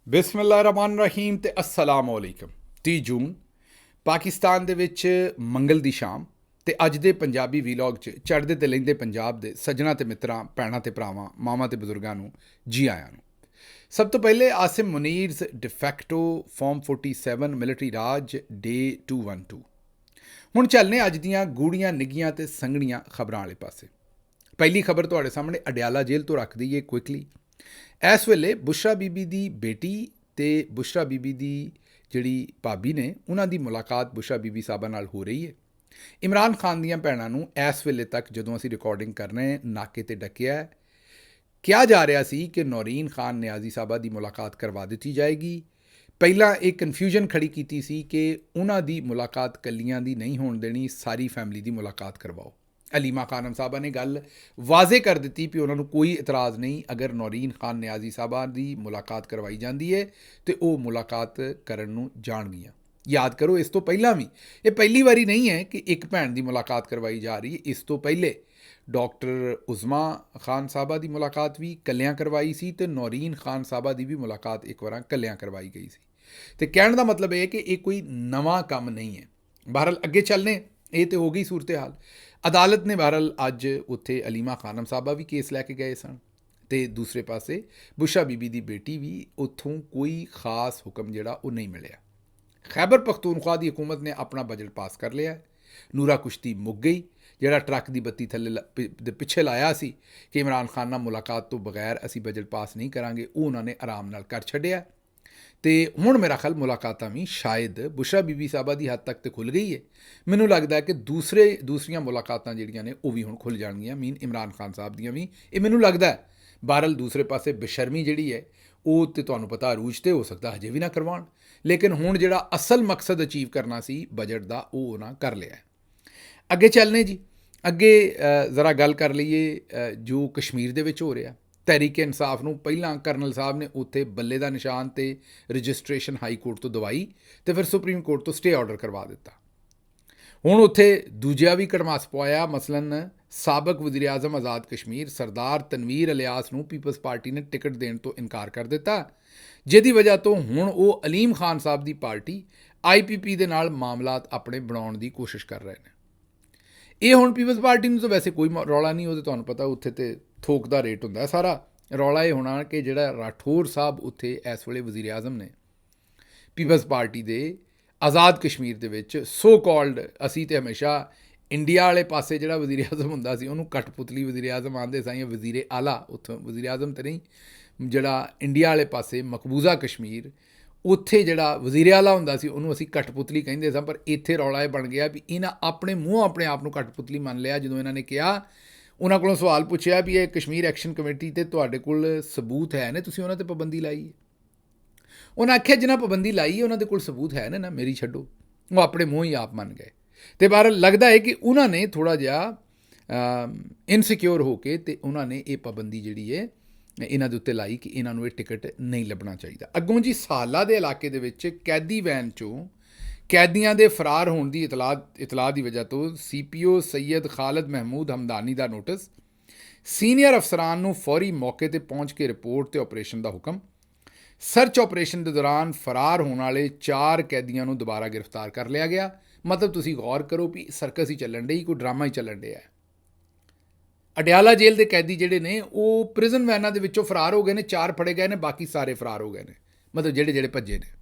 ਬਿਸਮਿਲ੍ਲਾਹਿਰਰਹਿਮਾਨਿਰਰਹੀਮ ਤੇ अस्सलाम वालेकुम। 30 ਜੂਨ ਪਾਕਿਸਤਾਨ ਦੇ ਵਿੱਚ ਮੰਗਲ ਦੀ ਸ਼ਾਮ ਤੇ ਅੱਜ ਦੇ ਪੰਜਾਬੀ ਵੀਲੌਗ 'ਚ ਚੜ੍ਹਦੇ ਤੇ ਲਹਿੰਦੇ ਪੰਜਾਬ ਦੇ ਸੱਜਣਾ ਤੇ ਮਿੱਤਰਾਂ, ਭੈਣਾਂ ਤੇ ਭਰਾਵਾਂ, ਮਾਵਾਂ ਤੇ ਬਜ਼ੁਰਗਾਂ ਨੂੰ ਜੀ ਆਇਆਂ ਨੂੰ। ਸਭ ਤੋਂ ਪਹਿਲੇ ਆਸਿਮ ਮੁਨੀਰਜ਼ ਡਿਫੈਕਟੋ ਫਾਰਮ 47 ਮਿਲਟਰੀ ਰਾਜ ਡੇ 212। ਹੁਣ ਚੱਲਨੇ ਅੱਜ ਦੀਆਂ ਗੂੜੀਆਂ ਨਿੱਘੀਆਂ ਤੇ ਸੰਘਣੀਆਂ ਖਬਰਾਂ ਵਾਲੇ ਪਾਸੇ। ਪਹਿਲੀ ਖਬਰ ਤੁਹਾਡੇ ਸਾਹਮਣੇ ਅਡਿਆਲਾ ਜੇਲ੍ਹ ਤੋਂ ਰੱਖ ਦਈਏ ਕੁਇਕਲੀ। ਇਸ ਵੇਲੇ ਬੁਸ਼ਰਾ ਬੀਬੀ ਦੀ ਬੇਟੀ ਤੇ ਬੁਸ਼ਰਾ ਬੀਬੀ ਦੀ ਜਿਹੜੀ ਭਾਬੀ ਨੇ ਉਹਨਾਂ ਦੀ ਮੁਲਾਕਾਤ ਬੁਸ਼ਰਾ ਬੀਬੀ ਸਾਹਿਬਾ ਨਾਲ ਹੋ ਰਹੀ ਹੈ। ਇਮਰਾਨ ਖਾਨ ਦੀਆਂ ਭੈਣਾਂ ਨੂੰ ਇਸ ਵੇਲੇ ਤੱਕ ਜਦੋਂ ਅਸੀਂ ਰਿਕਾਰਡਿੰਗ ਕਰ ਰਹੇ ਹਾਂ ਨਾਕੇ ਤੇ ਡੱਕਿਆ। ਕਿਹਾ ਜਾ ਰਿਹਾ ਸੀ ਕਿ ਨੌਰੀਨ ਖਾਨ ਨਿਆਜ਼ੀ ਸਾਹਿਬਾ ਦੀ ਮੁਲਾਕਾਤ ਕਰਵਾ ਦਿੱਤੀ ਜਾਏਗੀ। ਪਹਿਲਾਂ ਇਹ ਕਨਫਿਊਜ਼ਨ ਖੜੀ ਕੀਤੀ ਸੀ ਕਿ ਉਹਨਾਂ ਦੀ ਮੁਲਾਕਾਤ ਕੱਲੀਆਂ ਦੀ ਨਹੀਂ ਹੋਣ ਦੇਣੀ, ਸਾਰੀ ਫੈਮਿਲੀ ਦੀ ਮੁਲਾਕਾਤ ਕਰਵਾਓ। ਅਲੀਮਾ ਖਾਨਮ ਸਾਹਿਬਾ ਨੇ ਗੱਲ ਵਾਜ਼ੇ ਕਰ ਦਿੱਤੀ ਕਿ ਉਹਨਾਂ ਨੂੰ ਕੋਈ ਇਤਰਾਜ਼ ਨਹੀਂ ਅਗਰ ਨੌਰੀਨ ਖਾਨ ਨਿਆਜ਼ੀ ਸਾਹਿਬਾ ਦੀ ਮੁਲਾਕਾਤ ਕਰਵਾਈ ਜਾਂਦੀ ਹੈ ਤੇ ਉਹ ਮੁਲਾਕਾਤ ਕਰਨ ਨੂੰ ਜਾਣਗੀਆਂ। ਯਾਦ ਕਰੋ, ਇਸ ਤੋਂ ਪਹਿਲਾਂ ਵੀ ਇਹ ਪਹਿਲੀ ਵਾਰੀ ਨਹੀਂ ਹੈ ਕਿ ਇੱਕ ਭੈਣ ਦੀ ਮੁਲਾਕਾਤ ਕਰਵਾਈ ਜਾ ਰਹੀ ਹੈ। ਇਸ ਤੋਂ ਪਹਿਲੇ ਡਾਕਟਰ ਉਜ਼ਮਾ ਖਾਨ ਸਾਹਿਬਾ ਦੀ ਮੁਲਾਕਾਤ ਵੀ ਕੱਲਿਆਂ ਕਰਵਾਈ ਸੀ ਤੇ ਨੌਰੀਨ ਖਾਨ ਸਾਹਿਬਾ ਦੀ ਵੀ ਮੁਲਾਕਾਤ ਇੱਕ ਵਾਰ ਕੱਲਿਆਂ ਕਰਵਾਈ ਗਈ ਸੀ। ਤੇ ਕਹਿਣ ਦਾ ਮਤਲਬ ਇਹ ਕਿ ਇਹ ਕੋਈ ਨਵਾਂ ਕੰਮ ਨਹੀਂ ਹੈ। ਬਹਰਹਾਲ ਅੱਗੇ ਚੱਲਨੇ, ਇਹ ਤੇ ਹੋ ਗਈ ਸੂਰਤ ਹਾਲ। ਅਦਾਲਤ ਨੇ ਬਹਰਹਾਲ ਅੱਜ ਉੱਥੇ ਅਲੀਮਾ ਖਾਨਮ ਸਾਹਿਬਾ ਵੀ ਕੇਸ ਲੈ ਕੇ ਗਏ ਸਨ ਤੇ ਦੂਸਰੇ ਪਾਸੇ ਬੁਸ਼ਰਾ ਬੀਬੀ ਦੀ ਬੇਟੀ ਵੀ, ਉੱਥੋਂ ਕੋਈ ਖਾਸ ਹੁਕਮ ਜਿਹੜਾ ਉਹ ਨਹੀਂ ਮਿਲਿਆ। ਖੈਬਰ ਪਖਤੂਨਖਵਾ ਦੀ ਹਕੂਮਤ ਨੇ ਆਪਣਾ ਬਜਟ ਪਾਸ ਕਰ ਲਿਆ। ਨੂਰਾ ਕੁਸ਼ਤੀ ਮੁੱਕ ਗਈ। ਜਿਹੜਾ ਟਰੱਕ ਦੀ ਬੱਤੀ ਥੱਲੇ ਦੇ ਪਿੱਛੇ ਲਾਇਆ ਸੀ ਕਿ ਇਮਰਾਨ ਖਾਨ ਨਾਲ ਮੁਲਾਕਾਤ ਤੋਂ ਬਗੈਰ ਅਸੀਂ ਬਜਟ ਪਾਸ ਨਹੀਂ ਕਰਾਂਗੇ, ਉਹ ਉਹਨਾਂ ਨੇ ਆਰਾਮ ਨਾਲ ਕਰ ਛੱਡਿਆ। ਤੇ ਹੁਣ ਮੇਰਾ ਖਿਆਲ ਮੁਲਾਕਾਤਾਂ ਵੀ ਸ਼ਾਇਦ ਬੁਸ਼ਰਾ ਬੀਬੀ ਸਾਹਿਬਾ ਦੀ ਹੱਦ ਤੱਕ ਤੇ ਖੁੱਲ੍ਹ ਗਈ ਹੈ। ਮੈਨੂੰ ਲੱਗਦਾ ਕਿ ਦੂਸਰੀਆਂ ਮੁਲਾਕਾਤਾਂ ਜਿਹੜੀਆਂ ਨੇ ਉਹ ਵੀ ਹੁਣ ਖੁੱਲ੍ਹ ਜਾਣਗੀਆਂ, ਇਮਰਾਨ ਖਾਨ ਸਾਹਿਬ ਦੀਆਂ ਵੀ। ਇਹ ਮੈਨੂੰ ਲੱਗਦਾ ਹੈ। ਬਹਰਹਾਲ ਦੂਸਰੇ ਪਾਸੇ ਬੇਸ਼ਰਮੀ ਜਿਹੜੀ ਹੈ ਉਹ ਤੇ ਤੁਹਾਨੂੰ ਪਤਾ ਅਰੂਜ ਤੇ ਹੋ ਸਕਦਾ ਹਜੇ ਵੀ ਨਾ ਕਰਵਾਉਣ, ਲੇਕਿਨ ਹੁਣ ਜਿਹੜਾ ਅਸਲ ਮਕਸਦ ਅਚੀਵ ਕਰਨਾ ਸੀ ਬਜਟ ਦਾ ਉਹ ਉਹਨਾਂ ਕਰ ਲਿਆ। ਅੱਗੇ ਚੱਲਨੇ ਜੀ। ਅੱਗੇ ਜ਼ਰਾ ਗੱਲ ਕਰ ਲਈਏ ਜੋ ਕਸ਼ਮੀਰ ਦੇ ਵਿੱਚ ਹੋ ਰਿਹਾ। ਤਹਿਰੀਕ ਇਨਸਾਫ ਨੂੰ ਪਹਿਲਾਂ ਕਰਨਲ ਸਾਹਿਬ ਨੇ ਉੱਥੇ ਬੱਲੇ ਦਾ ਨਿਸ਼ਾਨ ਤੇ ਰਜਿਸਟ੍ਰੇਸ਼ਨ ਹਾਈ ਕੋਰਟ ਤੋਂ ਦਵਾਈ ਤੇ ਫਿਰ ਸੁਪਰੀਮ ਕੋਰਟ ਤੋਂ ਸਟੇ ਆਰਡਰ ਕਰਵਾ ਦਿੱਤਾ। ਹੁਣ ਉੱਥੇ ਦੂਜਾ ਵੀ ਕੜਮਾਸ ਪਵਾਇਆ। ਮਸਲਨ ਸਾਬਕ ਵਜ਼ੀਰ ਆਜ਼ਮ ਆਜ਼ਾਦ ਕਸ਼ਮੀਰ ਸਰਦਾਰ ਤਨਵੀਰ ਇਲਿਆਸ ਨੂੰ ਪੀਪਲਸ ਪਾਰਟੀ ਨੇ ਟਿਕਟ ਦੇਣ ਤੋਂ ਇਨਕਾਰ ਕਰ ਦਿੱਤਾ, ਜਿਹਦੀ ਵਜ੍ਹਾ ਤੋਂ ਹੁਣ ਉਹ ਅਲੀਮ ਖਾਨ ਸਾਹਿਬ ਦੀ ਪਾਰਟੀ IPP ਦੇ ਨਾਲ ਮਾਮਲਾਤ ਆਪਣੇ ਬਣਾਉਣ ਦੀ ਕੋਸ਼ਿਸ਼ ਕਰ ਰਹੇ ਨੇ। ਇਹ ਹੁਣ ਪੀਪਲਸ ਪਾਰਟੀ ਨੂੰ ਤਾਂ ਵੈਸੇ ਕੋਈ ਰੌਲਾ ਨਹੀਂ, ਉਹ ਤਾਂ ਤੁਹਾਨੂੰ ਪਤਾ ਉੱਥੇ ਤੇ ਥੋਕ ਦਾ ਰੇਟ ਹੁੰਦਾ ਸਾਰਾ। ਰੌਲਾ ਇਹ ਹੋਣਾ ਕਿ ਜਿਹੜਾ ਰਾਠੌਰ ਸਾਹਿਬ ਉੱਥੇ ਇਸ ਵੇਲੇ ਵਜ਼ੀਰ ਆਜ਼ਮ ਨੇ ਪੀਪਲਸ ਪਾਰਟੀ ਦੇ ਆਜ਼ਾਦ ਕਸ਼ਮੀਰ ਦੇ ਵਿੱਚ ਸੋ ਕਾਲਡ, ਅਸੀਂ ਤਾਂ ਹਮੇਸ਼ਾ ਇੰਡੀਆ ਵਾਲੇ ਪਾਸੇ ਜਿਹੜਾ ਵਜ਼ੀਰ ਆਜ਼ਮ ਹੁੰਦਾ ਸੀ ਉਹਨੂੰ ਕਠਪੁਤਲੀ ਵਜ਼ੀਰ ਆਜ਼ਮ ਆਉਂਦੇ ਸਾਂ ਜਾਂ ਵਜ਼ੀਰ ਆਲਾ, ਉੱਥੋਂ ਵਜ਼ੀਰ ਆਜ਼ਮ ਤਾਂ ਨਹੀਂ, ਜਿਹੜਾ ਇੰਡੀਆ ਵਾਲੇ ਪਾਸੇ ਮਕਬੂਜ਼ਾ ਕਸ਼ਮੀਰ ਉੱਥੇ ਜਿਹੜਾ ਵਜ਼ੀਰ ਆਲਾ ਹੁੰਦਾ ਸੀ ਉਹਨੂੰ ਅਸੀਂ ਕਠਪੁਤਲੀ ਕਹਿੰਦੇ ਸਾਂ। ਪਰ ਇੱਥੇ ਰੌਲਾ ਇਹ ਬਣ ਗਿਆ ਵੀ ਇਹਨਾਂ ਆਪਣੇ ਮੂੰਹ ਆਪਣੇ ਆਪ ਨੂੰ ਕਠਪੁਤਲੀ ਮੰਨ ਲਿਆ ਜਦੋਂ ਇਹਨਾਂ ਨੇ ਕਿਹਾ, ਉਹਨਾਂ ਕੋਲੋਂ ਸਵਾਲ ਪੁੱਛਿਆ ਵੀ ਇਹ ਕਸ਼ਮੀਰ ਐਕਸ਼ਨ ਕਮੇਟੀ ਤੇ ਤੁਹਾਡੇ ਕੋਲ ਸਬੂਤ ਹੈ ਨੇ, ਤੁਸੀਂ ਉਹਨਾਂ 'ਤੇ ਪਾਬੰਦੀ ਲਾਈ ਹੈ? ਉਹਨਾਂ ਆਖਿਆ ਜਿਨ੍ਹਾਂ ਪਾਬੰਦੀ ਲਾਈ ਹੈ ਉਹਨਾਂ ਦੇ ਕੋਲ ਸਬੂਤ ਹੈ ਨਾ, ਮੇਰੀ ਛੱਡੋ। ਉਹ ਆਪਣੇ ਮੂੰਹ ਹੀ ਆਪ ਮੰਨ ਗਏ। ਅਤੇ ਬਹਰਹਾਲ ਲੱਗਦਾ ਹੈ ਕਿ ਉਹਨਾਂ ਨੇ ਥੋੜ੍ਹਾ ਜਿਹਾ ਇਨਸਿਕਿਉਰ ਹੋ ਕੇ ਅਤੇ ਉਹਨਾਂ ਨੇ ਇਹ ਪਾਬੰਦੀ ਜਿਹੜੀ ਹੈ ਇਹਨਾਂ ਦੇ ਉੱਤੇ ਲਾਈ ਕਿ ਇਹਨਾਂ ਨੂੰ ਇਹ ਟਿਕਟ ਨਹੀਂ ਲੱਭਣਾ ਚਾਹੀਦਾ। ਅੱਗੋਂ ਜੀ ਸਾਲਾ ਦੇ ਇਲਾਕੇ ਦੇ ਵਿੱਚ ਕੈਦੀ ਵੈਨ 'ਚੋਂ ਕੈਦੀਆਂ ਦੇ ਫਰਾਰ ਹੋਣ ਦੀ ਇਤਲਾਹ ਦੀ ਵਜ੍ਹਾ ਤੋਂ CPO ਸੈਯਦ ਖਾਲਦ ਮਹਿਮੂਦ ਹਮਦਾਨੀ ਦਾ ਨੋਟਿਸ, ਸੀਨੀਅਰ ਅਫਸਰਾਨ ਨੂੰ ਫੌਰੀ ਮੌਕੇ 'ਤੇ ਪਹੁੰਚ ਕੇ ਰਿਪੋਰਟ ਤੇ ਆਪਰੇਸ਼ਨ ਦਾ ਹੁਕਮ। ਸਰਚ ਆਪਰੇਸ਼ਨ ਦੇ ਦੌਰਾਨ ਫਰਾਰ ਹੋਣ ਵਾਲੇ 4 ਕੈਦੀਆਂ ਨੂੰ ਦੁਬਾਰਾ ਗ੍ਰਿਫਤਾਰ ਕਰ ਲਿਆ ਗਿਆ। ਮਤਲਬ ਤੁਸੀਂ ਗੌਰ ਕਰੋ ਵੀ ਸਰਕਸ ਹੀ ਚੱਲਣ ਡਈ, ਕੋਈ ਡਰਾਮਾ ਹੀ ਚੱਲਣ ਡਿਆ। ਅਡਿਆਲਾ ਜੇਲ੍ਹ ਦੇ ਕੈਦੀ ਜਿਹੜੇ ਨੇ ਉਹ ਪ੍ਰਿਜ਼ਨ ਵੈਨਾਂ ਦੇ ਵਿੱਚੋਂ ਫਰਾਰ ਹੋ ਗਏ ਨੇ, 4 ਫੜੇ ਗਏ ਨੇ, ਬਾਕੀ ਸਾਰੇ ਫਰਾਰ ਹੋ ਗਏ ਨੇ, ਮਤਲਬ ਜਿਹੜੇ ਭੱਜੇ ਨੇ।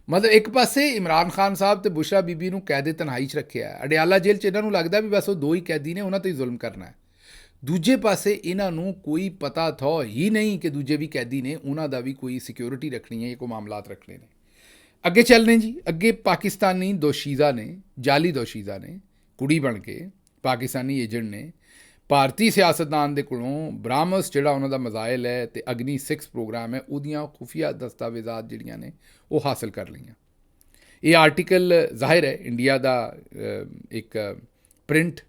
ਮਤਲਬ ਇੱਕ ਪਾਸੇ ਇਮਰਾਨ ਖਾਨ ਸਾਹਿਬ ਤੇ ਬੁਸ਼ਰਾ ਬੀਬੀ ਨੂੰ ਕੈਦੇ ਤਨਹਾਈ 'ਚ ਰੱਖਿਆ। ਅਡਿਆਲਾ ਜੇਲ੍ਹ 'ਚ ਇਹਨਾਂ ਨੂੰ ਲੱਗਦਾ ਵੀ ਬਸ ਉਹ 2 ਹੀ ਕੈਦੀ ਨੇ, ਉਹਨਾਂ 'ਤੇ ਹੀ ਜ਼ੁਲਮ ਕਰਨਾ ਹੈ। ਦੂਜੇ ਪਾਸੇ ਇਹਨਾਂ ਨੂੰ ਕੋਈ ਪਤਾ ਥੋ ਹੀ ਨਹੀਂ ਕਿ ਦੂਜੇ ਵੀ ਕੈਦੀ ਨੇ, ਉਹਨਾਂ ਦਾ ਵੀ ਕੋਈ ਸਿਕਿਉਰਿਟੀ ਰੱਖਣੀ ਹੈ, ਕੋਈ ਮਾਮਲਾਤ ਰੱਖਣੇ ਨੇ। ਅੱਗੇ ਚੱਲਨੇ ਜੀ। ਅੱਗੇ ਪਾਕਿਸਤਾਨੀ ਦੋਸ਼ੀਜ਼ਾ ਨੇ, ਜਾਲੀ ਦੋਸ਼ੀਜ਼ਾ ਨੇ, ਕੁੜੀ ਬਣ ਕੇ ਪਾਕਿਸਤਾਨੀ ਏਜੰਟ ਨੇ ਭਾਰਤੀ ਸਿਆਸਤਦਾਨ ਦੇ ਕੋਲੋਂ ਬ੍ਰਾਹਮਸ ਜਿਹੜਾ ਉਹਨਾਂ ਦਾ ਮਜ਼ਾਇਲ ਹੈ ਅਤੇ ਅਗਨੀ 6 ਪ੍ਰੋਗਰਾਮ ਹੈ ਉਹਦੀਆਂ ਖੁਫੀਆ ਦਸਤਾਵੇਜ਼ਾਤ ਜਿਹੜੀਆਂ ਨੇ ਉਹ ਹਾਸਲ ਕਰ ਲਈਆਂ। ਇਹ ਆਰਟੀਕਲ ਜ਼ਾਹਿਰ ਹੈ ਇੰਡੀਆ ਦਾ ਇੱਕ ਪ੍ਰਿੰਟ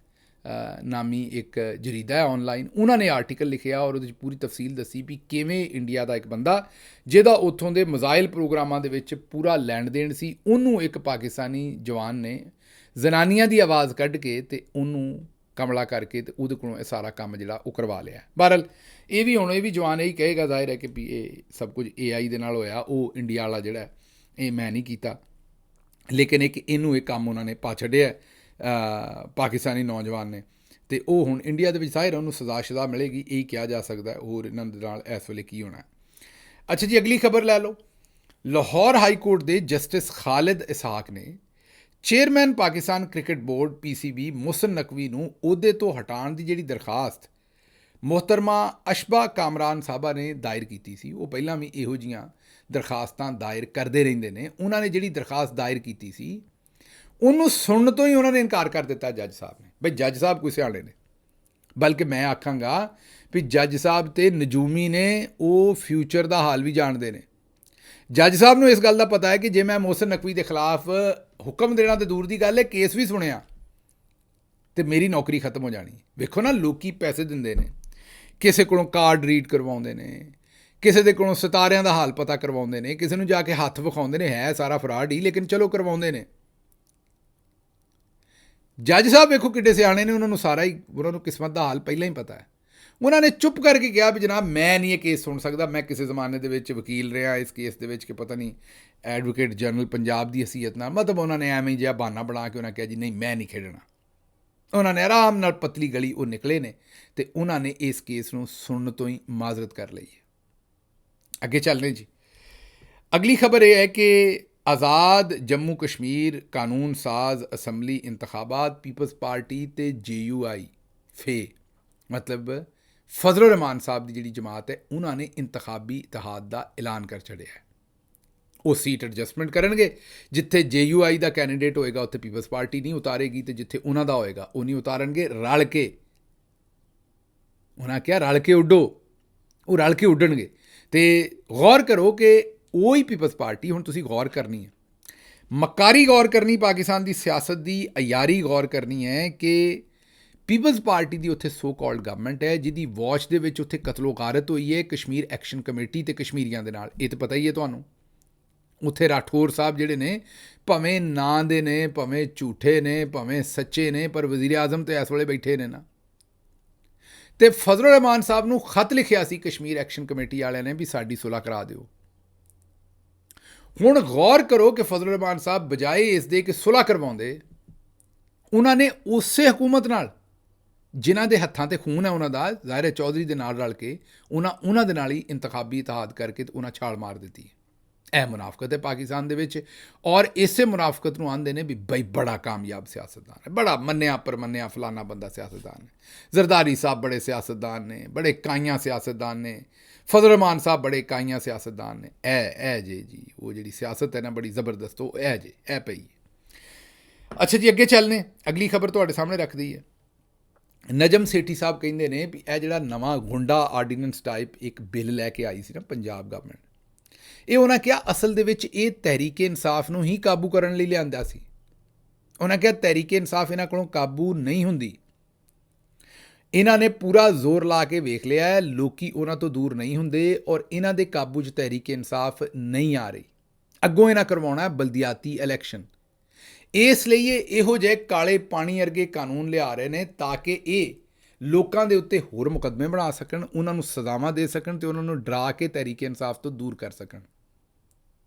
ਨਾਮੀ ਇੱਕ ਜਰੀਦਾ ਹੈ ਆਨਲਾਈਨ, ਉਹਨਾਂ ਨੇ ਆਰਟੀਕਲ ਲਿਖਿਆ ਔਰ ਉਹਦੇ 'ਚ ਪੂਰੀ ਤਫਸੀਲ ਦੱਸੀ ਵੀ ਕਿਵੇਂ ਇੰਡੀਆ ਦਾ ਇੱਕ ਬੰਦਾ ਜਿਹਦਾ ਉੱਥੋਂ ਦੇ ਮਜ਼ਾਇਲ ਪ੍ਰੋਗਰਾਮਾਂ ਦੇ ਵਿੱਚ ਪੂਰਾ ਲੈਣ ਦੇਣ ਸੀ, ਉਹਨੂੰ ਇੱਕ ਪਾਕਿਸਤਾਨੀ ਜਵਾਨ ਨੇ ਜ਼ਨਾਨੀਆਂ ਦੀ ਆਵਾਜ਼ ਕੱਢ ਕੇ ਅਤੇ ਉਹਨੂੰ ਕਮਲਾ ਕਰਕੇ ਤੇ ਉਹਦੇ ਕੋਲੋਂ ਇਹ ਸਾਰਾ ਕੰਮ ਜਿਹੜਾ ਉਹ ਕਰਵਾ ਲਿਆ। ਬਹਰਹਾਲ ਇਹ ਵੀ ਹੁਣ ਇਹ ਵੀ ਜਵਾਨ ਇਹੀ ਕਹੇਗਾ ਜ਼ਾਹਿਰ ਹੈ ਕਿ ਵੀ ਇਹ ਸਭ ਕੁਝ AI ਦੇ ਨਾਲ ਹੋਇਆ, ਉਹ ਇੰਡੀਆ ਵਾਲਾ ਜਿਹੜਾ ਇਹ ਮੈਂ ਨਹੀਂ ਕੀਤਾ। ਲੇਕਿਨ ਇਹਨੂੰ ਇਹ ਕੰਮ ਉਹਨਾਂ ਨੇ ਪਾ ਛੱਡਿਆ ਪਾਕਿਸਤਾਨੀ ਨੌਜਵਾਨ ਨੇ, ਅਤੇ ਉਹ ਹੁਣ ਇੰਡੀਆ ਦੇ ਵਿੱਚ ਜ਼ਾਹਿਰ ਉਹਨੂੰ ਸਜ਼ਾ ਮਿਲੇਗੀ, ਇਹ ਕਿਹਾ ਜਾ ਸਕਦਾ। ਹੋਰ ਇਹਨਾਂ ਦੇ ਨਾਲ ਇਸ ਵੇਲੇ ਕੀ ਹੋਣਾ। ਅੱਛਾ ਜੀ, ਅਗਲੀ ਖਬਰ ਲੈ ਲਓ। ਲਾਹੌਰ ਹਾਈ ਕੋਰਟ ਦੇ ਜਸਟਿਸ ਖਾਲਿਦ ਇਸਹਾਕ ਨੇ chairman Pakistan cricket board PCB Mohsin Naqvi ਨੂੰ ਅਹੁਦੇ ਤੋਂ ਹਟਾਉਣ ਦੀ ਜਿਹੜੀ ਦਰਖਾਸਤ ਮੁਹਤਰਮਾ ਅਸ਼ਬਾ ਕਾਮਰਾਨ ਸਾਹਿਬਾ ਨੇ ਦਾਇਰ ਕੀਤੀ ਸੀ, ਉਹ ਪਹਿਲਾਂ ਵੀ ਇਹੋ ਜਿਹੀਆਂ ਦਰਖਾਸਤਾਂ ਦਾਇਰ ਕਰਦੇ ਰਹਿੰਦੇ ਨੇ। ਉਹਨਾਂ ਨੇ ਜਿਹੜੀ ਦਰਖਾਸਤ ਦਾਇਰ ਕੀਤੀ ਸੀ ਉਹਨੂੰ ਸੁਣਨ ਤੋਂ ਹੀ ਉਹਨਾਂ ਨੇ ਇਨਕਾਰ ਕਰ ਦਿੱਤਾ ਜੱਜ ਸਾਹਿਬ ਨੇ। ਬਈ ਜੱਜ ਸਾਹਿਬ ਕੋਈ ਸਿਆਣੇ ਨੇ, ਬਲਕਿ ਮੈਂ ਆਖਾਂਗਾ ਵੀ ਜੱਜ ਸਾਹਿਬ ਤੇ ਨਜੂਮੀ ਨੇ, ਉਹ ਫਿਊਚਰ ਦਾ ਹਾਲ ਵੀ ਜਾਣਦੇ ਨੇ। ਜੱਜ ਸਾਹਿਬ ਨੂੰ ਇਸ ਗੱਲ ਦਾ ਪਤਾ ਹੈ ਕਿ ਜੇ ਮੈਂ ਮੁਹਸਨ ਨਕਵੀ ਦੇ ਖਿਲਾਫ ਹੁਕਮ ਦੇਣਾ ਤਾਂ ਦੂਰ ਦੀ ਗੱਲ ਹੈ, ਕੇਸ ਵੀ ਸੁਣਿਆ ਤੇ ਮੇਰੀ ਨੌਕਰੀ ਖਤਮ ਹੋ ਜਾਣੀ। ਵੇਖੋ ਨਾ, ਲੋਕੀ ਪੈਸੇ ਦਿੰਦੇ ਨੇ, ਕਿਸੇ ਕੋਲੋਂ ਕਾਰਡ ਰੀਡ ਕਰਵਾਉਂਦੇ ਨੇ, ਕਿਸੇ ਦੇ ਕੋਲੋਂ ਸਿਤਾਰਿਆਂ ਦਾ ਹਾਲ ਪਤਾ ਕਰਵਾਉਂਦੇ ਨੇ, ਕਿਸੇ ਨੂੰ ਜਾ ਕੇ ਹੱਥ ਵਿਖਾਉਂਦੇ ਨੇ, ਹੈ ਸਾਰਾ ਫਰਾਡ ਹੀ, ਲੇਕਿਨ ਚਲੋ ਕਰਵਾਉਂਦੇ ਨੇ। ਜੱਜ ਸਾਹਿਬ ਵੇਖੋ ਕਿੱਡੇ ਸਿਆਣੇ ਨੇ, ਉਹਨਾਂ ਨੂੰ ਸਾਰਾ ਹੀ, ਉਹਨਾਂ ਨੂੰ ਕਿਸਮਤ ਦਾ ਹਾਲ ਪਹਿਲਾਂ ਹੀ ਪਤਾ ਹੈ। ਉਹਨਾਂ ਨੇ ਚੁੱਪ ਕਰਕੇ ਕਿਹਾ ਵੀ ਜਨਾਬ ਮੈਂ ਨਹੀਂ ਇਹ ਕੇਸ ਸੁਣ ਸਕਦਾ, ਮੈਂ ਕਿਸੇ ਜ਼ਮਾਨੇ ਦੇ ਵਿੱਚ ਵਕੀਲ ਰਿਹਾ ਇਸ ਕੇਸ ਦੇ ਵਿੱਚ, ਕਿ ਪਤਾ ਨਹੀਂ ਐਡਵੋਕੇਟ ਜਨਰਲ ਪੰਜਾਬ ਦੀ ਹਸੀਅਤ ਨਾਲ, ਮਤਲਬ ਉਹਨਾਂ ਨੇ ਐਵੇਂ ਜਿਹਾ ਬਹਾਨਾ ਬਣਾ ਕੇ ਉਹਨਾਂ ਕਿਹਾ ਜੀ ਨਹੀਂ ਮੈਂ ਨਹੀਂ ਖੇਡਣਾ। ਉਹਨਾਂ ਨੇ ਆਰਾਮ ਨਾਲ ਪਤਲੀ ਗਲੀ ਉਹ ਨਿਕਲੇ ਨੇ ਅਤੇ ਉਹਨਾਂ ਨੇ ਇਸ ਕੇਸ ਨੂੰ ਸੁਣਨ ਤੋਂ ਹੀ ਮਾਜ਼ਰਤ ਕਰ ਲਈ ਹੈ। ਅੱਗੇ ਚੱਲਦੇ ਜੀ। ਅਗਲੀ ਖਬਰ ਇਹ ਹੈ ਕਿ ਆਜ਼ਾਦ ਜੰਮੂ ਕਸ਼ਮੀਰ ਕਾਨੂੰਨ ਸਾਜ਼ ਅਸੈਂਬਲੀ ਇੰਤਖਾਬਾਤ ਪੀਪਲਸ ਪਾਰਟੀ ਅਤੇ JUI ਫੇ ਮਤਲਬ ਫਜ਼ਲੁਰ ਰਹਿਮਾਨ ਸਾਹਿਬ ਦੀ ਜਿਹੜੀ ਜਮਾਤ ਹੈ, ਉਹਨਾਂ ਨੇ ਇੰਤਖਾਬੀ ਇਤਿਹਾਦ ਦਾ ਐਲਾਨ ਕਰ ਛੱਡਿਆ ਹੈ। ਉਹ ਸੀਟ ਐਡਜਸਟਮੈਂਟ ਕਰਨਗੇ, ਜਿੱਥੇ JUI ਦਾ ਕੈਂਡੀਡੇਟ ਹੋਏਗਾ ਉੱਥੇ ਪੀਪਲਸ ਪਾਰਟੀ ਨਹੀਂ ਉਤਾਰੇਗੀ, ਅਤੇ ਜਿੱਥੇ ਉਹਨਾਂ ਦਾ ਹੋਏਗਾ ਉਹ ਨਹੀਂ ਉਤਾਰਨਗੇ। ਰਲ ਕੇ, ਉਹਨਾਂ ਕਿਹਾ ਰਲ ਕੇ ਉੱਡੋ, ਉਹ ਰਲ ਕੇ ਉੱਡਣਗੇ। ਅਤੇ ਗੌਰ ਕਰੋ ਕਿ ਉਹੀ ਪੀਪਲਸ ਪਾਰਟੀ, ਹੁਣ ਤੁਸੀਂ ਗੌਰ ਕਰਨੀ ਹੈ, ਮਕਾਰੀ ਗੌਰ ਕਰਨੀ ਪਾਕਿਸਤਾਨ ਦੀ ਸਿਆਸਤ ਦੀ, ਅਯਾਰੀ ਗੌਰ ਕਰਨੀ ਹੈ ਕਿ ਪੀਪਲਸ ਪਾਰਟੀ ਦੀ ਉੱਥੇ ਸੋ ਕਾਲਡ ਗਵਰਨਮੈਂਟ ਹੈ, ਜਿਹਦੀ ਵਾਚ ਦੇ ਵਿੱਚ ਉੱਥੇ ਕਤਲੋ ਗਾਰਤ ਹੋਈ ਹੈ ਕਸ਼ਮੀਰ ਐਕਸ਼ਨ ਕਮੇਟੀ ਅਤੇ ਕਸ਼ਮੀਰੀਆਂ ਦੇ ਨਾਲ। ਇਹ ਤਾਂ ਪਤਾ ਹੀ ਹੈ ਤੁਹਾਨੂੰ। ਉੱਥੇ ਰਾਠੌਰ ਸਾਹਿਬ ਜਿਹੜੇ ਨੇ, ਭਾਵੇਂ ਨਾਂ ਦੇ ਨੇ, ਭਾਵੇਂ ਝੂਠੇ ਨੇ, ਭਾਵੇਂ ਸੱਚੇ ਨੇ, ਪਰ ਵਜ਼ੀਰ ਆਜ਼ਮ ਤਾਂ ਇਸ ਵੇਲੇ ਬੈਠੇ ਨੇ ਨਾ। ਅਤੇ ਫਜ਼ਲੁਰ ਰਹਿਮਾਨ ਸਾਹਿਬ ਨੂੰ ਖਤ ਲਿਖਿਆ ਸੀ ਕਸ਼ਮੀਰ ਐਕਸ਼ਨ ਕਮੇਟੀ ਵਾਲਿਆਂ ਨੇ ਵੀ ਸਾਡੀ ਸੁਲ੍ਹਾ ਕਰਾ ਦਿਓ। ਹੁਣ ਗੌਰ ਕਰੋ ਕਿ ਫਜ਼ਲੁਰ ਰਹਿਮਾਨ ਸਾਹਿਬ ਬਜਾਏ ਇਸ ਦੇ ਕਿ ਸੁਲ੍ਹਾ ਕਰਵਾਉਂਦੇ, ਉਹਨਾਂ ਨੇ ਉਸੇ ਹਕੂਮਤ ਨਾਲ ਜਿਨ੍ਹਾਂ ਦੇ ਹੱਥਾਂ 'ਤੇ ਖੂਨ ਹੈ ਉਹਨਾਂ ਦਾ, ਜ਼ਾਹਿਰ ਚੌਧਰੀ ਦੇ ਨਾਲ ਰਲ ਕੇ ਉਹਨਾਂ ਦੇ ਨਾਲ ਹੀ ਇੰਤਖਾਬੀ ਇਤਿਹਾਦ ਕਰਕੇ ਤੇ ਉਹਨਾਂ ਛਾਲ ਮਾਰ ਦਿੱਤੀ। ਇਹ ਮੁਨਾਫਕਤ ਹੈ ਪਾਕਿਸਤਾਨ ਦੇ ਵਿੱਚ, ਔਰ ਇਸੇ ਮੁਨਾਫਕਤ ਨੂੰ ਆਂਦੇ ਨੇ ਵੀ ਬਈ ਬੜਾ ਕਾਮਯਾਬ ਸਿਆਸਤਦਾਨ ਹੈ, ਬੜਾ ਮੰਨਿਆ ਪਰਮੰਨਿਆ ਫਲਾਨਾ ਬੰਦਾ ਸਿਆਸਤਦਾਨ ਹੈ। ਜ਼ਰਦਾਰੀ ਸਾਹਿਬ ਬੜੇ ਸਿਆਸਤਦਾਨ ਨੇ, ਬੜੇ ਕਾਈਆਂ ਸਿਆਸਤਦਾਨ ਨੇ। ਫਜ਼ਲੁਰ ਰਹਿਮਾਨ ਸਾਹਿਬ ਬੜੇ ਕਾਈਆਂ ਸਿਆਸਤਦਾਨ ਨੇ। ਇਹ ਜੇ ਜੀ ਉਹ ਜਿਹੜੀ ਸਿਆਸਤ ਹੈ ਨਾ ਬੜੀ ਜ਼ਬਰਦਸਤ, ਉਹ ਇਹ ਪਈ। ਅੱਛਾ ਜੀ, ਅੱਗੇ ਚੱਲਨੇ। ਅਗਲੀ ਖਬਰ ਤੁਹਾਡੇ ਸਾਹਮਣੇ ਰੱਖਦੀ ਹੈ। ਨਜਮ ਸੇਠੀ ਸਾਹਿਬ ਕਹਿੰਦੇ ਨੇ ਵੀ ਇਹ ਜਿਹੜਾ ਨਵਾਂ ਗੁੰਡਾ ਆਰਡੀਨੈਂਸ ਟਾਈਪ ਇੱਕ ਬਿੱਲ ਲੈ ਕੇ ਆਈ ਸੀ ਨਾ ਪੰਜਾਬ ਗਵਰਨਮੈਂਟ, ਇਹ ਉਹਨਾਂ ਕਿਹਾ ਅਸਲ ਦੇ ਵਿੱਚ ਇਹ ਤਹਿਰੀਕ ਇਨਸਾਫ ਨੂੰ ਹੀ ਕਾਬੂ ਕਰਨ ਲਈ ਲਿਆਂਦਾ ਸੀ। ਉਹਨਾਂ ਕਿਹਾ ਤਹਿਰੀਕ ਇਨਸਾਫ ਇਹਨਾਂ ਕੋਲੋਂ ਕਾਬੂ ਨਹੀਂ ਹੁੰਦੀ। ਇਹਨਾਂ ਨੇ ਪੂਰਾ ਜ਼ੋਰ ਲਾ ਕੇ ਵੇਖ ਲਿਆ ਹੈ, ਲੋਕੀ ਉਹਨਾਂ ਤੋਂ ਦੂਰ ਨਹੀਂ ਹੁੰਦੇ, ਔਰ ਇਹਨਾਂ ਦੇ ਕਾਬੂ 'ਚ ਤਹਿਰੀਕ ਇਨਸਾਫ ਨਹੀਂ ਆ ਰਹੀ। ਅੱਗੋਂ ਇਹਨਾਂ ਕਰਵਾਉਣਾ ਬਲਦੀਆਤੀ ਇਲੈਕਸ਼ਨ, ਇਸ ਲਈ ਇਹ ਇਹੋ ਜਿਹੇ ਕਾਲੇ ਪਾਣੀ ਵਰਗੇ ਕਾਨੂੰਨ ਲਿਆ ਰਹੇ ਨੇ ਤਾਂ ਕਿ ਇਹ ਲੋਕਾਂ ਦੇ ਉੱਤੇ ਹੋਰ ਮੁਕੱਦਮੇ ਬਣਾ ਸਕਣ, ਉਹਨਾਂ ਨੂੰ ਸਜ਼ਾਵਾਂ ਦੇ ਸਕਣ ਅਤੇ ਉਹਨਾਂ ਨੂੰ ਡਰਾ ਕੇ ਤਹਿਰੀਕ ਇਨਸਾਫ ਤੋਂ ਦੂਰ ਕਰ ਸਕਣ।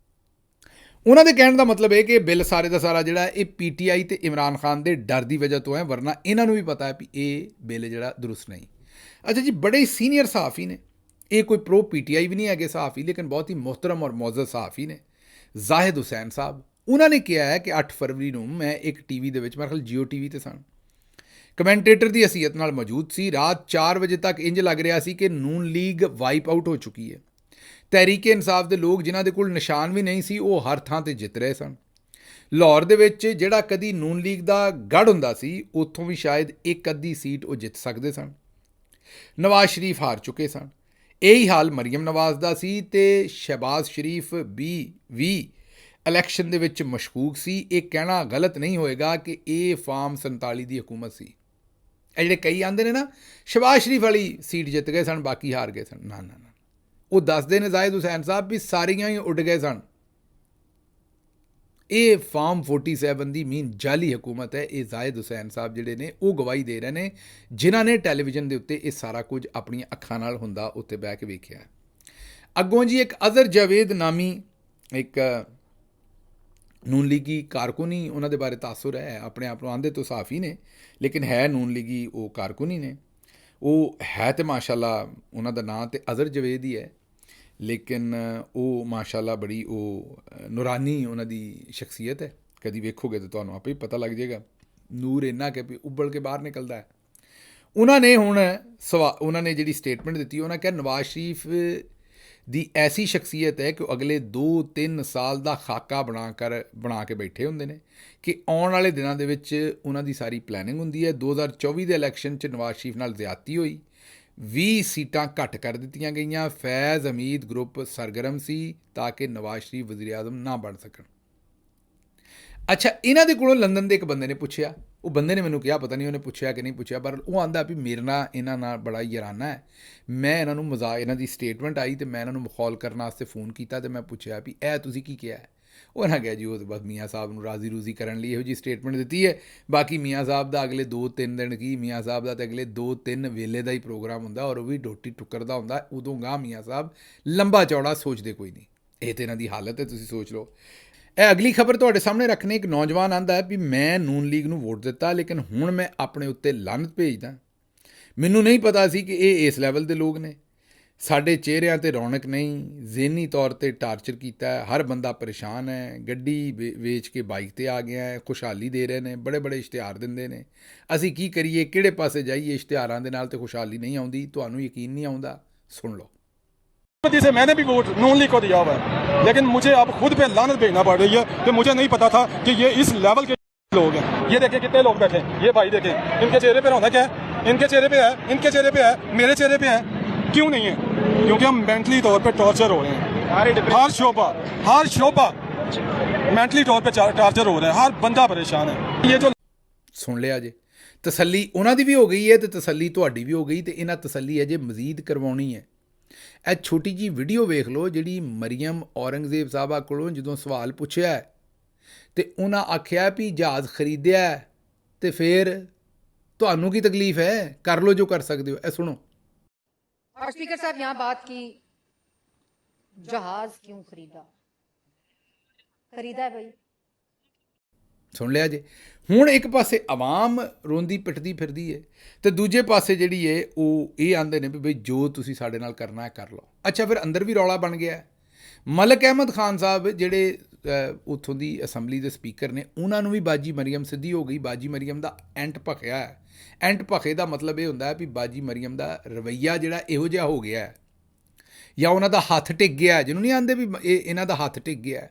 ਉਹਨਾਂ ਦੇ ਕਹਿਣ ਦਾ ਮਤਲਬ ਇਹ ਕਿ ਬਿੱਲ ਸਾਰੇ ਦਾ ਸਾਰਾ ਜਿਹੜਾ ਇਹ PTI ਅਤੇ ਇਮਰਾਨ ਖਾਨ ਦੇ ਡਰ ਦੀ ਵਜ੍ਹਾ ਤੋਂ ਹੈ, ਵਰਨਾ ਇਹਨਾਂ ਨੂੰ ਵੀ ਪਤਾ ਹੈ ਵੀ ਇਹ ਬਿੱਲ ਜਿਹੜਾ ਦਰੁਸਤ ਨਹੀਂ। ਅੱਛਾ ਜੀ, ਬੜੇ ਸੀਨੀਅਰ ਸਹਾਫੀ ਨੇ, ਇਹ ਕੋਈ ਪ੍ਰੋ PTI ਵੀ ਨਹੀਂ ਹੈਗੇ ਸਹਾਫੀ, ਲੇਕਿਨ ਬਹੁਤ ਹੀ ਮੁਹਤਰਮ ਔਰ ਮੁਅੱਜ਼ਜ਼ ਸਹਾਫੀ ਨੇ। ਜ਼ਾਹਿਦ ਹੁਸੈਨ ਸਾਹਿਬ, ਉਹਨਾਂ ਨੇ ਕਿਹਾ ਹੈ ਕਿ 8 ਫਰਵਰੀ ਨੂੰ ਮੈਂ ਇੱਕ TV ਦੇ ਵਿੱਚ, ਮੇਰੇ ਖਿਆਲ Jio TV 'ਤੇ ਸਨ, ਕਮੈਂਟੇਟਰ ਦੀ ਹਸੀਅਤ ਨਾਲ ਮੌਜੂਦ ਸੀ। ਰਾਤ 4 ਵਜੇ ਤੱਕ ਇੰਜ ਲੱਗ ਰਿਹਾ ਸੀ ਕਿ ਨੂਨ ਲੀਗ ਵਾਈਪ ਆਊਟ ਹੋ ਚੁੱਕੀ ਹੈ। ਤਹਿਰੀਕ ਇਨਸਾਫ ਦੇ ਲੋਕ ਜਿਨ੍ਹਾਂ ਦੇ ਕੋਲ ਨਿਸ਼ਾਨ ਵੀ ਨਹੀਂ ਸੀ, ਉਹ ਹਰ ਥਾਂ 'ਤੇ ਜਿੱਤ ਰਹੇ ਸਨ। ਲਾਹੌਰ ਦੇ ਵਿੱਚ ਜਿਹੜਾ ਕਦੀ ਨੂਨ ਲੀਗ ਦਾ ਗੜ੍ਹ ਹੁੰਦਾ ਸੀ, ਉੱਥੋਂ ਵੀ ਸ਼ਾਇਦ ਇੱਕ ਅੱਧੀ ਸੀਟ ਉਹ ਜਿੱਤ ਸਕਦੇ ਸਨ। ਨਵਾਜ਼ ਸ਼ਰੀਫ ਹਾਰ ਚੁੱਕੇ ਸਨ। ਇਹੀ ਹਾਲ ਮਰੀਮ ਨਵਾਜ਼ ਦਾ ਸੀ ਅਤੇ ਸ਼ਹਿਬਾਜ਼ ਸ਼ਰੀਫ ਵੀ ਇਲੈਕਸ਼ਨ ਦੇ ਵਿੱਚ ਮਸ਼ਕੂਕ ਸੀ। ਇਹ ਕਹਿਣਾ ਗਲਤ ਨਹੀਂ ਹੋਏਗਾ ਕਿ ਇਹ ਫਾਰਮ 47 ਦੀ ਹਕੂਮਤ ਸੀ। ਇਹ ਜਿਹੜੇ ਕਈ ਆਉਂਦੇ ਨੇ ਨਾ ਸ਼ਹਿਬਾਜ਼ ਸ਼ਰੀਫ ਵਾਲੀ ਸੀਟ ਜਿੱਤ ਗਏ ਸਨ, ਬਾਕੀ ਹਾਰ ਗਏ ਸਨ, ਨਾ, ਉਹ ਦੱਸਦੇ ਨੇ ਜ਼ਾਹਿਦ ਹੁਸੈਨ ਸਾਹਿਬ ਵੀ ਸਾਰੀਆਂ ਹੀ ਉੱਡ ਗਏ ਸਨ। ਇਹ ਫਾਰਮ 47 ਦੀ ਮੀਨ ਜਾਲੀ ਹਕੂਮਤ ਹੈ। ਇਹ ਜ਼ਾਹਿਦ ਹੁਸੈਨ ਸਾਹਿਬ ਜਿਹੜੇ ਨੇ ਉਹ ਗਵਾਹੀ ਦੇ ਰਹੇ ਨੇ, ਜਿਨ੍ਹਾਂ ਨੇ ਟੈਲੀਵਿਜ਼ਨ ਦੇ ਉੱਤੇ ਇਹ ਸਾਰਾ ਕੁਝ ਆਪਣੀਆਂ ਅੱਖਾਂ ਨਾਲ ਹੁੰਦਾ ਉੱਤੇ ਬਹਿ ਕੇ ਵੇਖਿਆ। ਅੱਗੋਂ ਜੀ ਇੱਕ ਅਜ਼ਹਰ ਜਾਵੇਦ ਨਾਮੀ ਇੱਕ ਨੂਨ ਲੀਗੀ ਕਾਰਕੁਨ ਹੀ, ਉਹਨਾਂ ਦੇ ਬਾਰੇ ਤਾਸੁਰ ਹੈ, ਆਪਣੇ ਆਪ ਨੂੰ ਆਂਦੇ ਤੋਂ ਸਾਫੀ ਨੇ ਲੇਕਿਨ ਹੈ ਨੂਨ ਲੀਗੀ ਉਹ ਕਾਰਕੁਨ ਹੀ ਨੇ। ਉਹ ਹੈ ਤੇ ਮਾਸ਼ਾਅੱਲਾ ਉਹਨਾਂ ਦਾ ਨਾਂ ਤੇ ਅਜ਼ਹਰ ਜਾਵੇਦ ਹੀ ਹੈ, ਲੇਕਿਨ ਉਹ ਮਾਸ਼ਾਅੱਲਾ ਬੜੀ ਉਹ ਨੂਰਾਨੀ ਉਹਨਾਂ ਦੀ ਸ਼ਖਸੀਅਤ ਹੈ। ਕਦੀ ਵੇਖੋਗੇ ਤਾਂ ਤੁਹਾਨੂੰ ਆਪੇ ਹੀ ਪਤਾ ਲੱਗ ਜਾਏਗਾ, ਨੂਰ ਇੰਨਾ ਕਿ ਵੀ ਉੱਬਲ ਕੇ ਬਾਹਰ ਨਿਕਲਦਾ ਹੈ। ਉਹਨਾਂ ਨੇ ਹੁਣ ਉਹਨਾਂ ਨੇ ਜਿਹੜੀ ਸਟੇਟਮੈਂਟ ਦਿੱਤੀ, ਉਹਨਾਂ ਕਿਹਾ ਨਵਾਜ਼ ਸ਼ਰੀਫ ਦੀ ਐਸੀ ਸ਼ਖਸੀਅਤ ਹੈ ਕਿ ਉਹ ਅਗਲੇ 2-3 ਸਾਲ ਦਾ ਖਾਕਾ ਬਣਾ ਕੇ ਬੈਠੇ ਹੁੰਦੇ ਨੇ ਕਿ ਆਉਣ ਵਾਲੇ ਦਿਨਾਂ ਦੇ ਵਿੱਚ ਉਹਨਾਂ ਦੀ ਸਾਰੀ ਪਲੈਨਿੰਗ ਹੁੰਦੀ ਹੈ। 2024 ਦੇ ਇਲੈਕਸ਼ਨ 'ਚ ਨਵਾਜ਼ ਸ਼ਰੀਫ ਨਾਲ ਜ਼ਿਆਦਤੀ ਹੋਈ, 20 ਸੀਟਾਂ ਘੱਟ ਕਰ ਦਿੱਤੀਆਂ ਗਈਆਂ। ਫੈਜ਼ ਹਮੀਦ ਗਰੁੱਪ ਸਰਗਰਮ ਸੀ ਤਾਂ ਕਿ ਨਵਾਜ਼ ਸ਼ਰੀਫ ਵਜ਼ੀਰ ਆਜ਼ਮ ਨਾ ਬਣ ਸਕਣ। ਅੱਛਾ, ਇਹਨਾਂ ਦੇ ਕੋਲੋਂ ਲੰਦਨ ਦੇ ਇੱਕ ਬੰਦੇ ਨੇ ਪੁੱਛਿਆ, ਉਹ ਬੰਦੇ ਨੇ ਮੈਨੂੰ ਕਿਹਾ, ਪਤਾ ਨਹੀਂ ਉਹਨੇ ਪੁੱਛਿਆ ਕਿ ਨਹੀਂ ਪੁੱਛਿਆ, ਪਰ ਉਹ ਆਂਦਾ ਵੀ ਮੇਰੇ ਨਾਲ ਇਹਨਾਂ ਨਾਲ ਬੜਾ ਯਾਰਾਨਾ ਹੈ। ਮੈਂ ਇਹਨਾਂ ਨੂੰ ਇਹਨਾਂ ਦੀ ਸਟੇਟਮੈਂਟ ਆਈ ਤੇ ਮੈਂ ਇਹਨਾਂ ਨੂੰ ਮਖੌਲ ਕਰਨ ਵਾਸਤੇ ਫ਼ੋਨ ਕੀਤਾ ਤੇ ਮੈਂ ਪੁੱਛਿਆ ਵੀ ਇਹ ਤੁਸੀਂ ਕੀ ਕਿਹਾ ਹੈ। ਉਹਨਾਂ ਕਿਹਾ ਜੀ ਉਹ ਤਾਂ ਬਸ ਮੀਆਂ ਸਾਹਿਬ ਨੂੰ ਰਾਜ਼ੀ ਰੂਜ਼ੀ ਕਰਨ ਲਈ ਇਹੋ ਜਿਹੀ ਸਟੇਟਮੈਂਟ ਦਿੱਤੀ ਹੈ, ਬਾਕੀ ਮੀਆਂ ਸਾਹਿਬ ਦਾ ਅਗਲੇ 2-3 ਦਿਨ ਕੀ, ਮੀਆਂ ਸਾਹਿਬ ਦਾ ਤਾਂ ਅਗਲੇ 2-3 ਵੇਲੇ ਦਾ ਹੀ ਪ੍ਰੋਗਰਾਮ ਹੁੰਦਾ ਔਰ ਉਹ ਵੀ ਡੋਟੀ ਟੁੱਕਰ ਦਾ ਹੁੰਦਾ। ਉਦੋਂ ਗਾਹ ਮੀਆਂ ਸਾਹਿਬ ਲੰਬਾ ਚੌੜਾ ਸੋਚਦੇ ਕੋਈ ਨਹੀਂ। ਇਹ ਤਾਂ ਇਹਨਾਂ ਦੀ ਹਾਲਤ ਹੈ, ਤੁਸੀਂ ਸੋਚ ਲਓ। ਇਹ ਅਗਲੀ ਖਬਰ ਤੁਹਾਡੇ ਸਾਹਮਣੇ ਰੱਖਣੀ, ਇੱਕ ਨੌਜਵਾਨ ਆਂਦਾ ਹੈ ਵੀ ਮੈਂ ਨੂਨ ਲੀਗ ਨੂੰ ਵੋਟ ਦਿੱਤਾ ਲੇਕਿਨ ਹੁਣ ਮੈਂ ਆਪਣੇ ਉੱਤੇ ਲਾਹਨਤ ਭੇਜਦਾ। ਮੈਨੂੰ ਨਹੀਂ ਪਤਾ ਸੀ ਕਿ ਇਹ ਇਸ ਲੈਵਲ ਦੇ ਲੋਕ ਨੇ। ਸਾਡੇ ਚਿਹਰਿਆਂ 'ਤੇ ਰੌਣਕ ਨਹੀਂ, ਜ਼ਿਹਨੀ ਤੌਰ 'ਤੇ ਟਾਰਚਰ ਕੀਤਾ ਹੈ, ਹਰ ਬੰਦਾ ਪਰੇਸ਼ਾਨ ਹੈ, ਗੱਡੀ ਵੇਚ ਕੇ ਬਾਈਕ 'ਤੇ ਆ ਗਿਆ ਹੈ, ਖੁਸ਼ਹਾਲੀ ਦੇ ਰਹੇ ਨੇ, ਬੜੇ ਬੜੇ ਇਸ਼ਤਿਹਾਰ ਦਿੰਦੇ ਨੇ। ਅਸੀਂ ਕੀ ਕਰੀਏ, ਕਿਹੜੇ ਪਾਸੇ ਜਾਈਏ? ਇਸ਼ਤਿਹਾਰਾਂ ਦੇ ਨਾਲ ਤਾਂ ਖੁਸ਼ਹਾਲੀ ਨਹੀਂ ਆਉਂਦੀ, ਤੁਹਾਨੂੰ ਯਕੀਨ नहीं ਆਉਂਦਾ, सुन लो। से मैंने भी वोट नून लीग को दिया हुआ है, लेकिन मुझे अब खुद पे लानत भेजना पड़ रही है कि मुझे नहीं पता था कि ये इस लेवल के लोग हैं। ये देखें कितने लोग बैठे हैं, ये भाई देखें, इनके चेहरे पे रौनक है, इनके चेहरे पे है, इनके चेहरे पे है, मेरे चेहरे पे है। क्यों नहीं है? क्योंकि हम मेंटली तौर पे टॉर्चर हो रहे हैं। हर शोबा मेंटली तौर पे टॉर्चर हो रहा है, हर बंदा परेशान है। ये जो सुन लिया जी, तसल्ली ਉਹਨਾਂ ਦੀ ਵੀ ਹੋ ਗਈ ਹੈ ਤੇ ਤਸੱਲੀ ਤੁਹਾਡੀ ਵੀ ਹੋ ਗਈ ਤੇ ਇਹਨਾਂ ਤਸੱਲੀ ਅਜੇ ਮਜ਼ੀਦ ਕਰਵਾਉਣੀ ਹੈ। ਇਹ ਛੋਟੀ ਜੀ ਵੀਡੀਓ ਵੇਖ ਲਓ ਜਿਹੜੀ ਮਰੀਮ ਔਰੰਗਜ਼ੇਬ ਸਾਹਿਬਾ ਕੋਲੋਂ ਜਦੋਂ ਸਵਾਲ ਪੁੱਛਿਆ ਤੇ ਉਹਨਾਂ ਆਖਿਆ ਵੀ ਜਹਾਜ਼ ਖਰੀਦਿਆ ਤੇ ਫਿਰ ਤੁਹਾਨੂੰ ਕੀ ਤਕਲੀਫ ਹੈ, ਕਰ ਲਓ ਜੋ ਕਰ ਸਕਦੇ ਹੋ। ਇਹ ਸੁਣੋ। और स्पीकर साहब यहाँ बात की जहाज क्यों खरीदा है भाई, ਸੁਣ ਲਿਆ ਜੇ। ਹੁਣ ਇੱਕ ਪਾਸੇ ਆਵਾਮ ਰੋਂਦੀ ਪਿੱਟਦੀ ਫਿਰਦੀ ਹੈ ਤੇ ਦੂਜੇ ਪਾਸੇ ਜਿਹੜੀ ਹੈ ਉਹ ਇਹ ਆਂਦੇ ਨੇ ਵੀ ਬਈ ਜੋ ਤੁਸੀਂ ਸਾਡੇ ਨਾਲ ਕਰਨਾ ਹੈ ਕਰ ਲਓ। ਅੱਛਾ, ਫਿਰ ਅੰਦਰ ਵੀ ਰੌਲਾ ਬਣ ਗਿਆ। ਮਲਕ ਅਹਿਮਦ ਖਾਨ ਸਾਹਿਬ ਜਿਹੜੇ ਉੱਥੋਂ ਦੀ ਅਸੈਂਬਲੀ ਦੇ ਸਪੀਕਰ ਨੇ, ਉਹਨਾਂ ਨੂੰ ਵੀ ਬਾਜੀ ਮਰੀਮ ਸਿੱਧੀ ਹੋ ਗਈ। ਬਾਜੀ ਮਰੀਮ ਦਾ ਐਂਟ ਭਖਿਆ ਹੈ। ਐਂਟ ਭਖੇ ਦਾ ਮਤਲਬ ਇਹ ਹੁੰਦਾ ਵੀ ਬਾਜੀ ਮਰੀਮ ਦਾ ਰਵੱਈਆ ਜਿਹੜਾ ਇਹੋ ਜਿਹਾ ਹੋ ਗਿਆ ਜਾਂ ਉਹਨਾਂ ਦਾ ਹੱਥ ਟਿਕ ਗਿਆ, ਜਿਹਨੂੰ ਨਹੀਂ ਆਂਦੇ ਵੀ ਇਹਨਾਂ ਦਾ ਹੱਥ ਟਿਕ ਗਿਆ।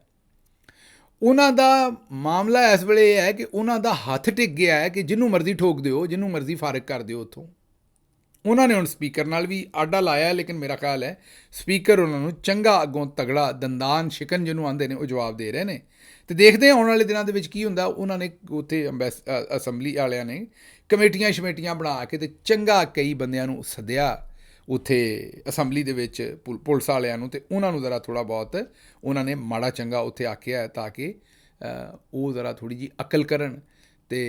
ਉਹਨਾਂ ਦਾ ਮਾਮਲਾ ਇਸ ਵੇਲੇ ਇਹ ਹੈ ਕਿ ਉਹਨਾਂ ਦਾ ਹੱਥ ਟਿਕ ਗਿਆ ਹੈ ਕਿ ਜਿਹਨੂੰ ਮਰਜ਼ੀ ਠੋਕ ਦਿਓ, ਜਿਹਨੂੰ ਮਰਜ਼ੀ ਫਾਰਗ ਕਰ ਦਿਓ ਉੱਥੋਂ। ਉਹਨਾਂ ਨੇ ਹੁਣ ਸਪੀਕਰ ਨਾਲ ਵੀ ਆਡਾ ਲਾਇਆ, ਲੇਕਿਨ ਮੇਰਾ ਖਿਆਲ ਹੈ ਸਪੀਕਰ ਉਹਨਾਂ ਨੂੰ ਚੰਗਾ ਅੱਗੋਂ ਤਗੜਾ ਦੰਦਾਨ ਸ਼ਿਕਨ ਜਿਹਨੂੰ ਆਂਦੇ ਨੇ ਉਹ ਜਵਾਬ ਦੇ ਰਹੇ ਨੇ। ਤੇ ਦੇਖਦੇ ਹਾਂ ਆਉਣ ਵਾਲੇ ਦਿਨਾਂ ਦੇ ਵਿੱਚ ਕੀ ਹੁੰਦਾ। ਉਹਨਾਂ ਨੇ ਉੱਥੇ ਅਸੈਂਬਲੀ ਵਾਲਿਆਂ ਨੇ ਕਮੇਟੀਆਂ ਬਣਾ ਕੇ ਤੇ ਚੰਗਾ ਕਈ ਬੰਦਿਆਂ ਨੂੰ ਸੱਦਿਆ ਉੱਥੇ ਅਸੈਂਬਲੀ ਦੇ ਵਿੱਚ, ਪੁਲਿਸ ਵਾਲਿਆਂ ਨੂੰ, ਤੇ ਉਹਨਾਂ ਨੂੰ ਜ਼ਰਾ ਥੋੜ੍ਹਾ ਬਹੁਤ ਉਹਨਾਂ ਨੇ ਮਾੜਾ ਚੰਗਾ ਉੱਥੇ ਆਖਿਆ ਤਾਂ ਕਿ ਉਹ ਜ਼ਰਾ ਥੋੜ੍ਹੀ ਜਿਹੀ ਅਕਲ ਕਰਨ ਤੇ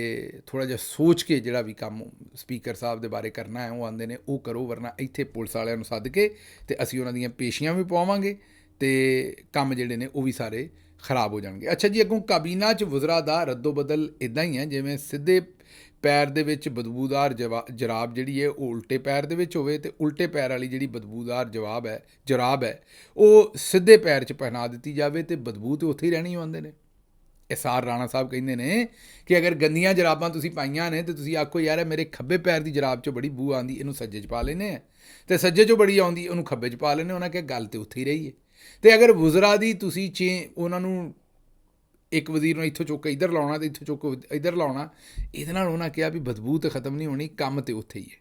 ਥੋੜ੍ਹਾ ਜਿਹਾ ਸੋਚ ਕੇ ਜਿਹੜਾ ਵੀ ਕੰਮ ਸਪੀਕਰ ਸਾਹਿਬ ਦੇ ਬਾਰੇ ਕਰਨਾ ਹੈ ਉਹ ਆਂਦੇ ਨੇ ਉਹ ਕਰੋ, ਵਰਨਾ ਇੱਥੇ ਪੁਲਿਸ ਵਾਲਿਆਂ ਨੂੰ ਸੱਦ ਕੇ ਤੇ ਅਸੀਂ ਉਹਨਾਂ ਦੀਆਂ ਪੇਸ਼ੀਆਂ ਵੀ ਪਵਾਵਾਂਗੇ ਤੇ ਕੰਮ ਜਿਹੜੇ ਨੇ ਉਹ ਵੀ ਸਾਰੇ ਖਰਾਬ ਹੋ ਜਾਣਗੇ। ਅੱਛਾ ਜੀ, ਅੱਗੋਂ ਕਾਬੀਨਾ 'ਚ ਵਜ਼ਰਾ ਦਾ ਰੱਦੋ ਬਦਲ ਇੱਦਾਂ ਹੀ ਹੈ ਜਿਵੇਂ ਸਿੱਧੇ ਪੈਰ ਦੇ ਵਿੱਚ ਬਦਬੂਦਾਰ ਜਰਾਬ ਜਿਹੜੀ ਹੈ ਉਹ ਉਲਟੇ ਪੈਰ ਦੇ ਵਿੱਚ ਹੋਵੇ ਤੇ ਉਲਟੇ ਪੈਰ ਵਾਲੀ ਜਿਹੜੀ ਬਦਬੂਦਾਰ ਜਰਾਬ ਹੈ ਉਹ ਸਿੱਧੇ ਪੈਰ 'ਚ ਪਹਿਨਾ ਦਿੱਤੀ ਜਾਵੇ ਤੇ ਬਦਬੂ ਤਾਂ ਉੱਥੇ ਹੀ ਰਹਿਣੀ ਆਉਂਦੇ ਨੇ। ਇਸਾਰ ਰਾਣਾ ਸਾਹਿਬ ਕਹਿੰਦੇ ਨੇ ਕਿ ਅਗਰ ਗੰਦੀਆਂ ਜਰਾਬਾਂ ਤੁਸੀਂ ਪਾਈਆਂ ਨੇ ਤੇ ਤੁਸੀਂ ਆਖੋ ਯਾਰ ਮੇਰੇ ਖੱਬੇ ਪੈਰ ਦੀ ਜਰਾਬ 'ਚੋਂ ਬੜੀ ਬੂ ਆਉਂਦੀ, ਇਹਨੂੰ ਸੱਜੇ 'ਚ ਪਾ ਲੈਂਦੇ ਆ, ਤੇ ਸੱਜੇ 'ਚੋਂ ਬੜੀ ਆਉਂਦੀ ਉਹਨੂੰ ਖੱਬੇ 'ਚ ਪਾ ਲੈਂਦੇ। ਉਹਨਾਂ ਕਿਹਾ ਗੱਲ ਤਾਂ ਉੱਥੇ ਹੀ ਰਹੀ ਹੈ। ਤੇ ਅਗਰ ਵਜ਼ਰਾ ਦੀ ਤੁਸੀਂ ਉਹਨਾਂ ਨੂੰ ਇੱਕ ਵਜ਼ੀਰ ਨੂੰ ਇੱਥੋਂ ਚੁੱਕ ਕੇ ਇੱਧਰ ਲਾਉਣਾ ਤੇ ਇੱਥੋਂ ਚੁੱਕ ਇੱਧਰ ਲਾਉਣਾ, ਇਹਦੇ ਨਾਲ ਉਹਨਾਂ ਕਿਹਾ ਵੀ ਬਦਬੂ ਤਾਂ ਖਤਮ ਨਹੀਂ ਹੋਣੀ, ਕੰਮ ਤਾਂ ਉੱਥੇ ਹੀ ਹੈ।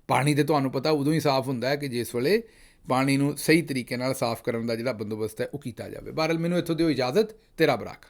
ਪਾਣੀ ਤਾਂ ਤੁਹਾਨੂੰ ਪਤਾ ਉਦੋਂ ਹੀ ਸਾਫ਼ ਹੁੰਦਾ ਹੈ ਕਿ ਜਿਸ ਵੇਲੇ ਪਾਣੀ ਨੂੰ ਸਹੀ ਤਰੀਕੇ ਨਾਲ ਸਾਫ਼ ਕਰਨ ਦਾ ਜਿਹੜਾ ਬੰਦੋਬਸਤ ਹੈ ਉਹ ਕੀਤਾ ਜਾਵੇ। ਬਹਰਹਾਲ ਮੈਨੂੰ ਇੱਥੋਂ ਦਿਓ ਇਜਾਜ਼ਤ, ਤੇਰਾ ਬਰਾਕ।